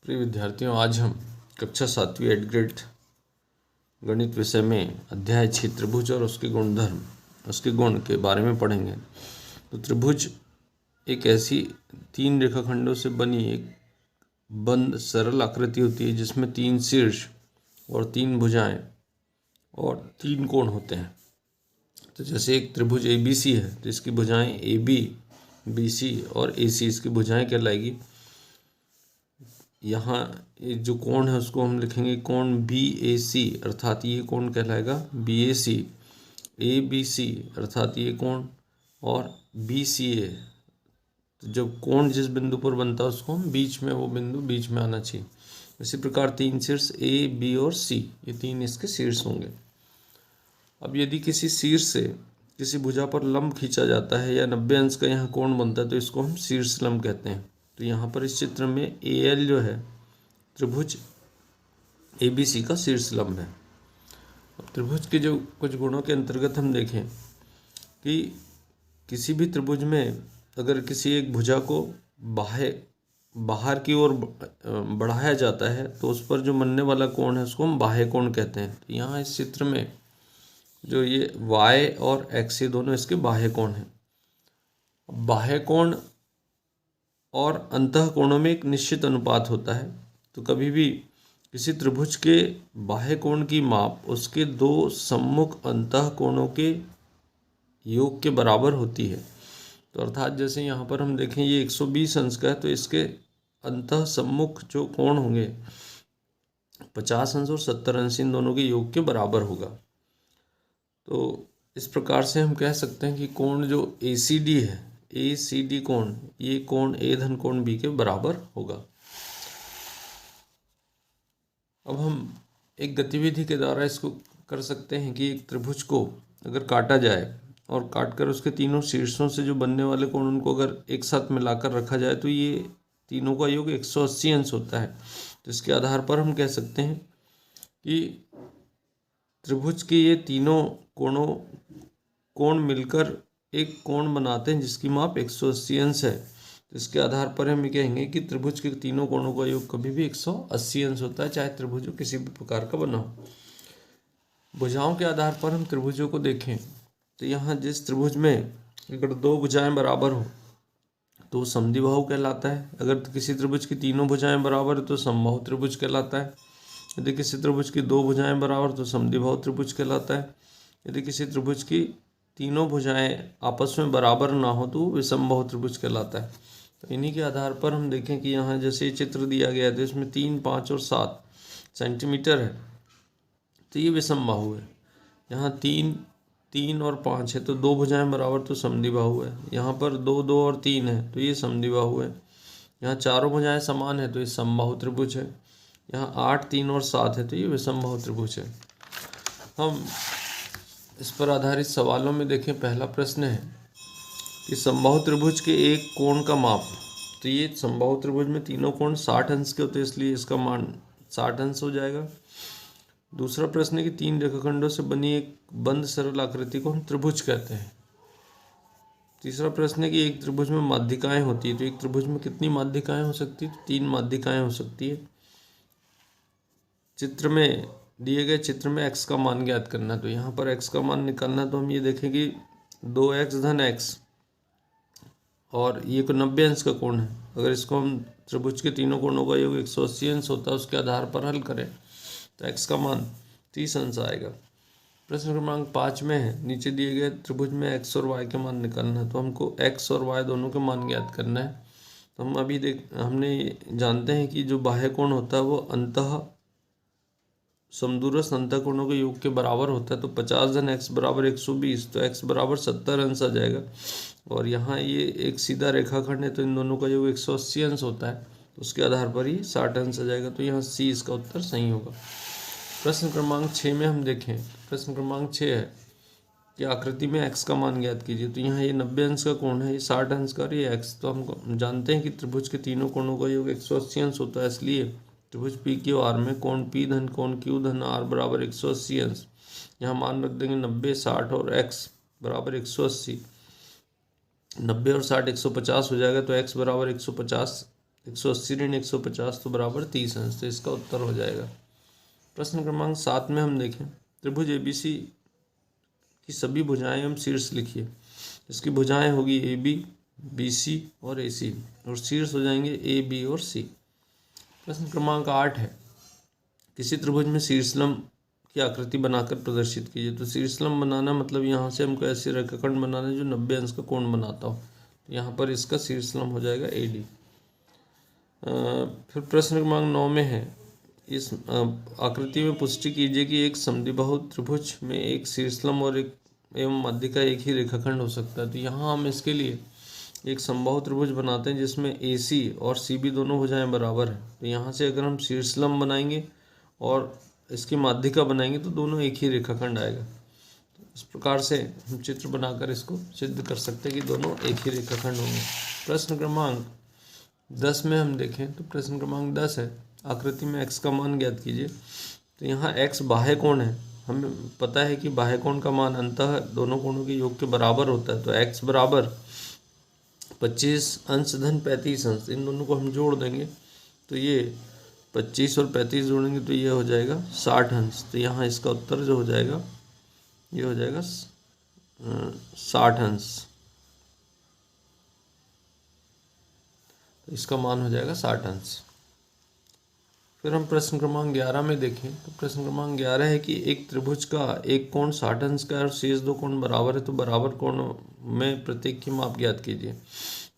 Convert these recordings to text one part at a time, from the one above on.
प्रिय विद्यार्थियों, आज हम कक्षा 7वीं एड ग्रेड गणित विषय में अध्याय 6 त्रिभुज और उसके गुणधर्म, उसके गुण के बारे में पढ़ेंगे। तो त्रिभुज एक ऐसी 3 रेखाखंडों से बनी एक बंद सरल आकृति होती है जिसमें 3 शीर्ष और 3 भुजाएं और 3 कोण होते हैं। तो जैसे एक त्रिभुज ABC है तो इसकी भुजाएं AB, BC और AC इसकी भुजाएं कहलाएगी। यहाँ ये जो कोण है उसको हम लिखेंगे कोण BAC, अर्थात ये कोण कहलाएगा BAC। ABC अर्थात ये कोण, और BCA, तो जब कोण जिस बिंदु पर बनता है उसको हम बीच में, वो बिंदु बीच में आना चाहिए। इसी प्रकार 3 शीर्ष A, B और C, ये 3 इसके शीर्ष होंगे। अब यदि किसी शीर्ष से किसी भुजा पर लंब खींचा जाता है या 90 अंश का यहाँ कोण बनता है तो इसको हम शीर्ष लंब कहते हैं। तो यहाँ पर इस चित्र में AL जो है त्रिभुज ABC का शीर्ष लंब है। अब त्रिभुज के जो कुछ गुणों के अंतर्गत हम देखें कि किसी भी त्रिभुज में अगर किसी एक भुजा को बाहर की ओर बढ़ाया जाता है तो उस पर जो बनने वाला कोण है उसको हम बाह्य कोण कहते हैं। तो यहाँ इस चित्र में जो ये Y और X, ये दोनों इसके बाह्य कोण हैं। बाह्य कोण और अंतः कोणों में एक निश्चित अनुपात होता है। तो कभी भी किसी त्रिभुज के बाह्य कोण की माप उसके 2 सम्मुख अंतः कोणों के योग के बराबर होती है। तो अर्थात जैसे यहाँ पर हम देखें ये 120 अंश का है तो इसके अंतः सम्मुख जो कोण होंगे 50 अंश और 70 अंश, इन दोनों के योग के बराबर होगा। तो इस प्रकार से हम कह सकते हैं कि कोण जो ACD है, ACD कोण, ये कोण A धन कोण B के बराबर होगा। अब हम एक गतिविधि के द्वारा इसको कर सकते हैं कि एक त्रिभुज को अगर काटा जाए और काटकर उसके तीनों शीर्षों से जो बनने वाले कोण उनको अगर एक साथ मिलाकर रखा जाए तो ये तीनों का योग 180 अंश होता है। तो इसके आधार पर हम कह सकते हैं कि त्रिभुज के ये तीनों कोण मिलकर एक कोण बनाते हैं जिसकी माप 180 अंश है। तो इसके आधार पर हम ये कहेंगे कि त्रिभुज के तीनों कोणों का योग कभी भी 180 अंश होता है, चाहे त्रिभुज किसी भी प्रकार का बना हो। भुजाओं के आधार पर हम त्रिभुजों को देखें तो यहाँ जिस त्रिभुज में अगर 2 भुजाएं बराबर हो तो समद्विबाहु कहलाता है। अगर किसी त्रिभुज की तीनों भुजाएं बराबर है तो समबाहु त्रिभुज कहलाता है। यदि किसी त्रिभुज की 2 भुजाएं बराबर तो समद्विबाहु त्रिभुज कहलाता है। यदि किसी त्रिभुज की तीनों भुजाएं आपस में बराबर ना हो तो विषमबाहु त्रिभुज कहलाता है। तो इन्हीं के आधार पर हम देखें कि यहाँ जैसे ये चित्र दिया गया है तो इसमें 3, 5 और 7 सेंटीमीटर है तो ये विषमबाहु है। यहाँ 3 और 5 है तो 2 भुजाएं बराबर तो समद्विबाहु है। यहाँ पर 2, 2 और 3 है तो ये समद्विबाहु है। यहाँ चारों भुजाएं समान है तो ये समबाहु त्रिभुज है। यहाँ 8, 3 और 7 है तो ये विषमबाहु त्रिभुज है। हम इस पर आधारित सवालों में देखें, पहला प्रश्न है कि समबाहु त्रिभुज के एक कोण का माप। तो ये समबाहु त्रिभुज में तीनों कोण 60 अंश के होते हैं इसलिए इसका मान 60 अंश हो जाएगा। दूसरा प्रश्न है कि 3 रेखाखंडों से बनी एक बंद सरल आकृति को हम त्रिभुज कहते हैं। तीसरा प्रश्न है कि एक त्रिभुज में माध्यिकाएं होती है तो एक त्रिभुज में कितनी माध्यिकाएं हो सकती है? तो 3 माध्यिकाएं हो सकती है। चित्र में दिए गए चित्र में x का मान ज्ञात करना, तो यहाँ पर x का मान निकालना तो हम ये देखें कि 2x धन x, और ये 90 अंश का कोण है। अगर इसको हम त्रिभुज के तीनों कोणों का योग 180 अंश होता है उसके आधार पर हल करें तो x का मान 30 अंश आएगा। प्रश्न क्रमांक 5 में है, नीचे दिए गए त्रिभुज में x और y के मान निकालना है। तो हमको x और y दोनों के मान ज्ञात करना है। तो हम अभी हमने जानते हैं कि जो बाह्य कोण होता है वो अंतः समदूरस्थ अंतः कोणों के योग के बराबर होता है। तो 50 धन x बराबर 120, तो x बराबर 70 अंश आ जाएगा। और यहाँ ये एक सीधा रेखाखंड है तो इन दोनों का योग 180 अंश होता है तो उसके आधार पर ही 60 अंश आ जाएगा। तो यहाँ C इसका उत्तर सही होगा। प्रश्न क्रमांक 6 में हम देखें, प्रश्न क्रमांक 6 है कि आकृति में x का मान ज्ञात कीजिए। तो यहाँ ये 90 अंश का कोण है, ये 60 अंश का, ये x। तो हम जानते हैं कि त्रिभुज के तीनों कोणों का योग 180 अंश होता है, इसलिए त्रिभुज PQR में कोण P धन कोण Q धन R बराबर 180 अंश। यहाँ मान रख देंगे 90, 60 और x बराबर 180। 90 और 60 150 हो जाएगा तो x बराबर 150 180 ऋण 150 तो बराबर 30 अंश, तो इसका उत्तर हो जाएगा। प्रश्न क्रमांक 7 में हम देखें, त्रिभुज ABC की सभी भुजाएं एवं शीर्ष लिखिए। इसकी भुजाएं होगी AB, BC और AC, और शीर्ष हो जाएंगे A, B और C। प्रश्न क्रमांक 8 है, किसी त्रिभुज में शीर्षलंब की आकृति बनाकर प्रदर्शित कीजिए। तो शीर्षलंब बनाना मतलब यहाँ से हमको ऐसे रेखाखंड बनाना है जो 90 अंश का कोण बनाता हो। तो यहाँ पर इसका शीर्षलंब हो जाएगा AD। फिर प्रश्न क्रमांक 9 में है, इस आकृति में पुष्टि कीजिए कि एक समद्विबाहु त्रिभुज में एक शीर्षलंब और एक एवं मध्य का एक ही रेखाखंड हो सकता है। तो यहाँ हम इसके लिए एक समबाहु त्रिभुज बनाते हैं जिसमें AC और CB दोनों भुजाएं बराबर हैं। तो यहाँ से अगर हम शीर्षलंब बनाएंगे और इसकी माध्यिका बनाएंगे तो दोनों एक ही रेखाखंड आएगा। तो इस प्रकार से हम चित्र बनाकर इसको सिद्ध कर सकते हैं कि दोनों एक ही रेखाखंड होंगे। प्रश्न क्रमांक 10 में हम देखें तो प्रश्न क्रमांक 10 है, आकृति में x का मान ज्ञात कीजिए। तो यहाँ x बाह्य कोण है, हमें पता है कि बाह्य कोण का मान अंततः दोनों कोणों के योग के बराबर होता है। तो x बराबर 25 अंश धन 35 अंश, इन दोनों को हम जोड़ देंगे तो ये 25 और 35 जोड़ेंगे तो ये हो जाएगा 60 अंश। तो यहाँ इसका उत्तर जो हो जाएगा ये हो जाएगा 60 अंश। तो इसका मान हो जाएगा 60 अंश। फिर हम प्रश्न क्रमांक 11 में देखें तो प्रश्न क्रमांक 11 है कि एक त्रिभुज का एक कोण 60 अंश का और शेष दो कोण बराबर है, तो बराबर कोणों में प्रत्येक की माप ज्ञात कीजिए।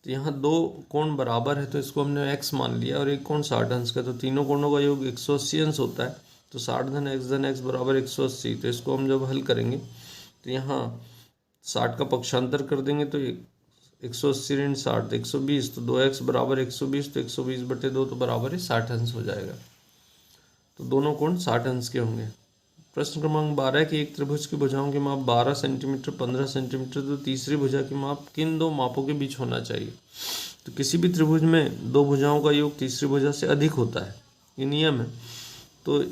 तो यहाँ दो कोण बराबर है तो इसको हमने x मान लिया, और एक कोण 60 अंश का, तो तीनों कोणों का योग 180 अंश होता है। तो 60 धन x बराबर 180। तो इसको हम जब हल करेंगे तो यहाँ 60 का पक्षांतर कर देंगे तो 180 ऋण 60 तो 120, तो 2x बराबर 120, तो 120/2 तो बराबर 60 अंश हो जाएगा। तो दोनों कोण 60 अंश के होंगे। प्रश्न क्रमांक 12 की एक त्रिभुज की भुजाओं की माप 12 सेंटीमीटर 15 सेंटीमीटर, तो तीसरी भुजा की माप किन दो मापों के बीच होना चाहिए। तो किसी भी त्रिभुज में दो भुजाओं का योग तीसरी भुजा से अधिक होता है, ये नियम है। तो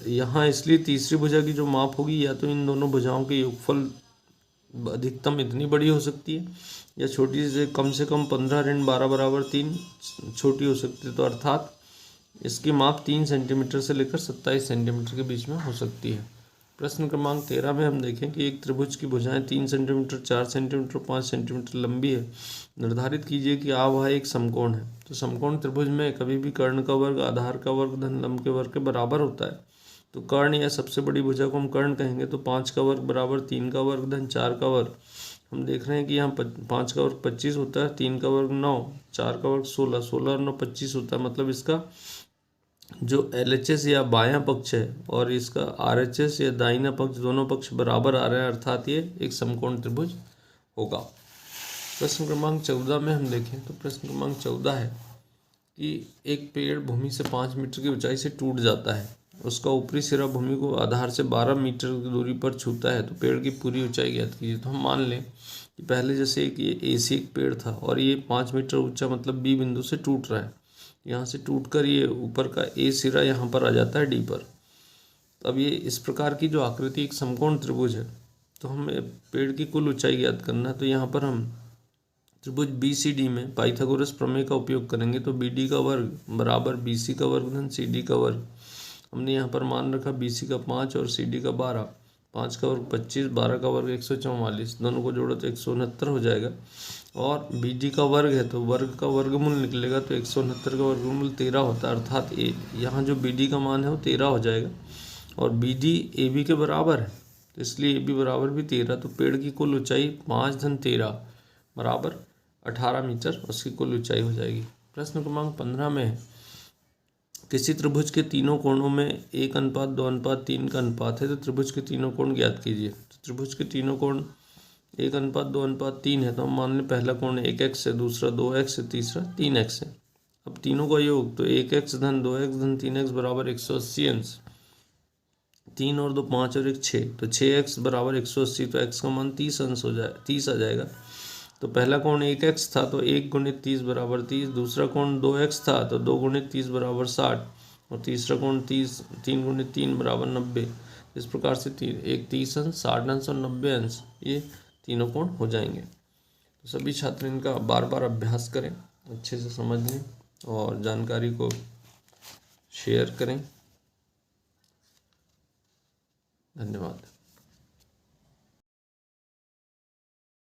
यहाँ इसलिए तीसरी भुजा की जो माप होगी या तो इन दोनों भुजाओं के योगफल अधिकतम इतनी बड़ी हो सकती है, या छोटी से कम 15 ऋण 12 बराबर 3 छोटी हो सकती है। तो अर्थात इसकी माप 3 सेंटीमीटर से लेकर 27 सेंटीमीटर के बीच में हो सकती है। प्रश्न क्रमांक 13 में हम देखें कि एक त्रिभुज की भुजाएं 3 सेंटीमीटर 4 सेंटीमीटर 5 सेंटीमीटर लंबी है। निर्धारित कीजिए कि वह एक समकोण है। तो समकोण त्रिभुज में कभी भी कर्ण का वर्ग आधार का वर्ग धन लंब के वर्ग के बराबर होता है। तो कर्ण या सबसे बड़ी भुजा को हम कर्ण कहेंगे। तो 5 का वर्ग बराबर 3 का वर्ग धन 4 का वर्ग। हम देख रहे हैं कि यहाँ 5 का वर्ग 25 होता है, 3 का वर्ग 9, 4 का वर्ग 16, 16 और 9 25 होता है। मतलब इसका जो LHS या बायां पक्ष है और इसका RHS या दाहिना पक्ष, दोनों पक्ष बराबर आ रहे हैं, अर्थात ये एक समकोण त्रिभुज होगा। प्रश्न क्रमांक 14 में हम देखें तो प्रश्न क्रमांक 14 है कि एक पेड़ भूमि से 5 मीटर की ऊंचाई से टूट जाता है, उसका ऊपरी सिरा भूमि को आधार से 12 मीटर की दूरी पर छूता है। तो पेड़ की पूरी ऊंचाई ज्ञात कीजिए। तो हम मान लें कि पहले जैसे एक ये AC एक पेड़ था और ये 5 मीटर ऊंचा, मतलब B बिंदु से टूट रहा है। यहाँ से टूटकर ये ऊपर का A सिरा यहाँ पर आ जाता है D पर। अब ये इस प्रकार की जो आकृति एक समकोण त्रिभुज है, तो हमें पेड़ की कुल ऊंचाई ज्ञात करना है। तो यहाँ पर हम त्रिभुज BCD में पाइथागोरस प्रमेय का उपयोग करेंगे। तो BD का वर्ग बराबर BC का वर्ग धन CD का वर्ग। हमने यहाँ पर मान रखा BC का 5 और CD का 12। 5 का वर्ग 25, 12 का वर्ग 144, दोनों को जोड़ो तो 169 हो जाएगा। और BD का वर्ग है तो वर्ग का वर्गमूल निकलेगा, तो 169 का वर्गमूल 13 होता है, अर्थात यहाँ जो BD का मान है वो 13 हो जाएगा। और BD AB के बराबर है, तो इसलिए AB बराबर भी 13। तो पेड़ की कुल ऊंचाई 5 धन 13 बराबर 18 मीटर उसकी कुल ऊंचाई हो जाएगी। प्रश्न क्रमांक 15 में है, किसी त्रिभुज के तीनों कोणों में 1:2:3 का अनुपात है, तो त्रिभुज के तीनों कोण ज्ञात कीजिए। तो त्रिभुज के तीनों कोण 1:2:3 है, तो हम मान लें पहला कोण 1x है, दूसरा 2x है, तीसरा 3x है। अब तीनों का योग तो 1x धन 2x धन 3x बराबर 180 अंश। 3 और 2 5 और 1 6, तो 6x बराबर 180, तो x का मान 30 अंश हो जाए 30 आ जाएगा। तो पहला कोण 1x था तो 1 गुणित 30 बराबर 30, दूसरा कोण 2x था तो 2 गुणित 30 बराबर 60, और तीसरा कोण 3 गुणित 3 बराबर 90। इस प्रकार से 30 अंश 60 अंश और 90 अंश ये तीनों कोण हो जाएंगे। तो सभी छात्र इनका बार बार अभ्यास करें, अच्छे से समझ लें और जानकारी को शेयर करें। धन्यवाद।